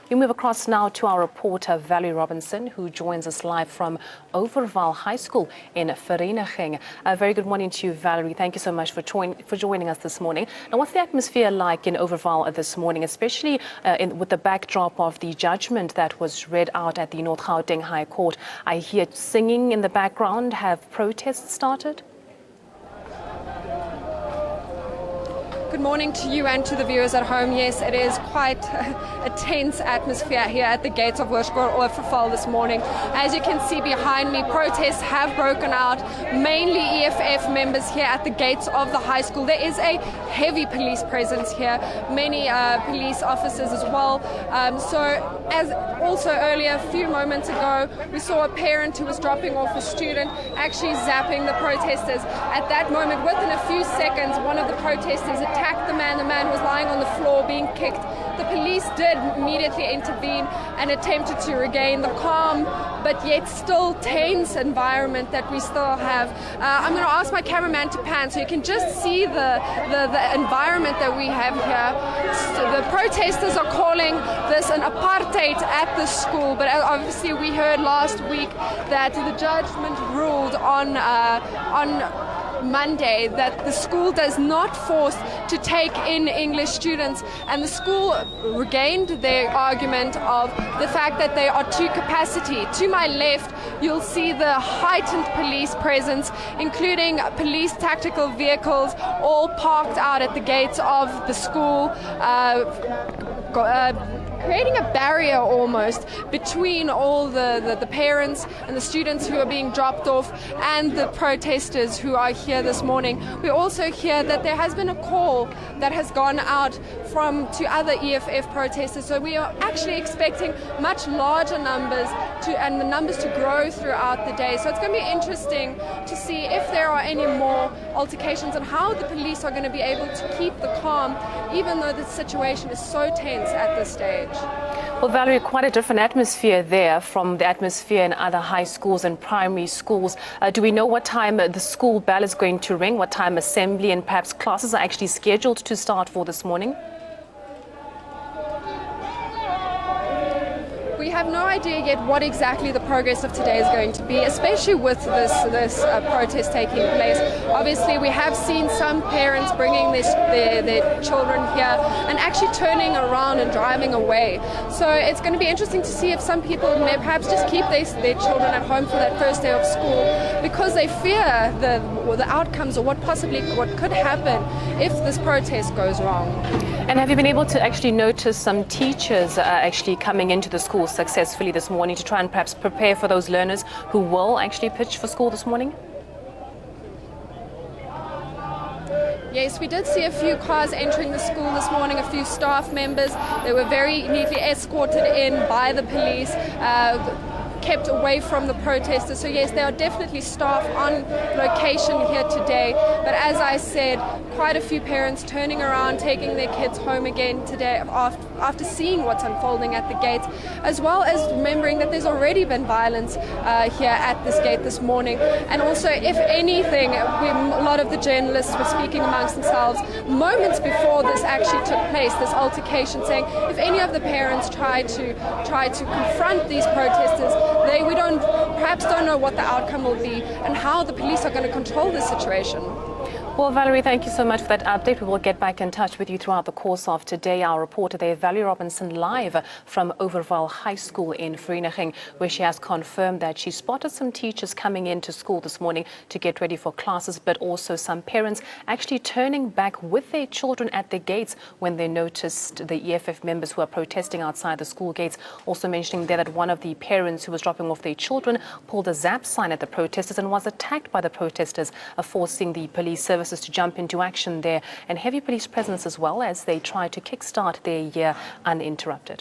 We move across now to our reporter, Valerie Robinson, who joins us live from Overvaal High School in Vereeniging. A very good morning to you, Valerie. Thank you so much for joining us this morning. Now, what's the atmosphere like in Overvaal this morning, especially with the backdrop of the judgment that was read out at the North Gauteng High Court? I hear singing in the background. Have protests started? Good morning to you and to the viewers at home. Yes, it is quite a tense atmosphere here at the gates of Overvaal this morning. As you can see behind me, protests have broken out, mainly EFF members here at the gates of the high school. There is a heavy police presence here, many police officers as well. So as also earlier, a few moments ago, we saw a parent who was dropping off a student actually zapping the protesters. At that moment, within a few seconds, one of the protesters attacked the man. The man was lying on the floor being kicked. The police did immediately intervene and attempted to regain the calm, but yet still tense environment that we still have. I'm going to ask my cameraman to pan so you can just see the environment that we have here. So the protesters are calling this an apartheid at the school, but obviously we heard last week that the judgment ruled on Monday that the school does not force to take in English students, and the school regained their argument of the fact that they are to capacity. To my left, you'll see the heightened police presence, including police tactical vehicles all parked out at the gates of the school, creating a barrier almost between all the parents and the students who are being dropped off and the protesters who are here this morning. We also hear that there has been a call that has gone out to other EFF protesters, so we are actually expecting much larger numbers and the numbers to grow throughout the day. So it's going to be interesting to see if there are any more altercations and how the police are going to be able to keep the calm even though the situation is so tense at this stage. Well, Valerie, quite a different atmosphere there from the atmosphere in other high schools and primary schools. Do we know what time the school bell is going to ring, what time assembly and perhaps classes are actually scheduled to start for this morning? We have no idea yet what exactly the progress of today is going to be, especially with this protest taking place. Obviously, we have seen some parents bringing their children here and actually turning around and driving away. So it's going to be interesting to see if some people may perhaps just keep their children at home for that first day of school because they fear the outcomes or what could happen if this protest goes wrong. And have you been able to actually notice some teachers actually coming into the school successfully this morning to try and perhaps prepare for those learners who will actually pitch for school this morning? Yes, we did see a few cars entering the school this morning, a few staff members. They were very neatly escorted in by the police, kept away from the protesters. So yes, there are definitely staff on location here today. But as I said, quite a few parents turning around, taking their kids home again today after seeing what's unfolding at the gates, as well as remembering that there's already been violence here at this gate this morning. And also, if anything, a lot of the journalists were speaking amongst themselves moments before this actually took place, this altercation, saying if any of the parents try to confront these protesters, we perhaps don't know what the outcome will be and how the police are going to control this situation. Well, Valerie, thank you so much for that update. We will get back in touch with you throughout the course of today. Our reporter there, Valerie Robinson, live from Overvaal High School in Vereeniging, where she has confirmed that she spotted some teachers coming into school this morning to get ready for classes, but also some parents actually turning back with their children at the gates when they noticed the EFF members who are protesting outside the school gates. Also mentioning there that one of the parents who was dropping off their children pulled a zap sign at the protesters and was attacked by the protesters, forcing the police service to jump into action there, and heavy police presence as well as they try to kickstart their year uninterrupted.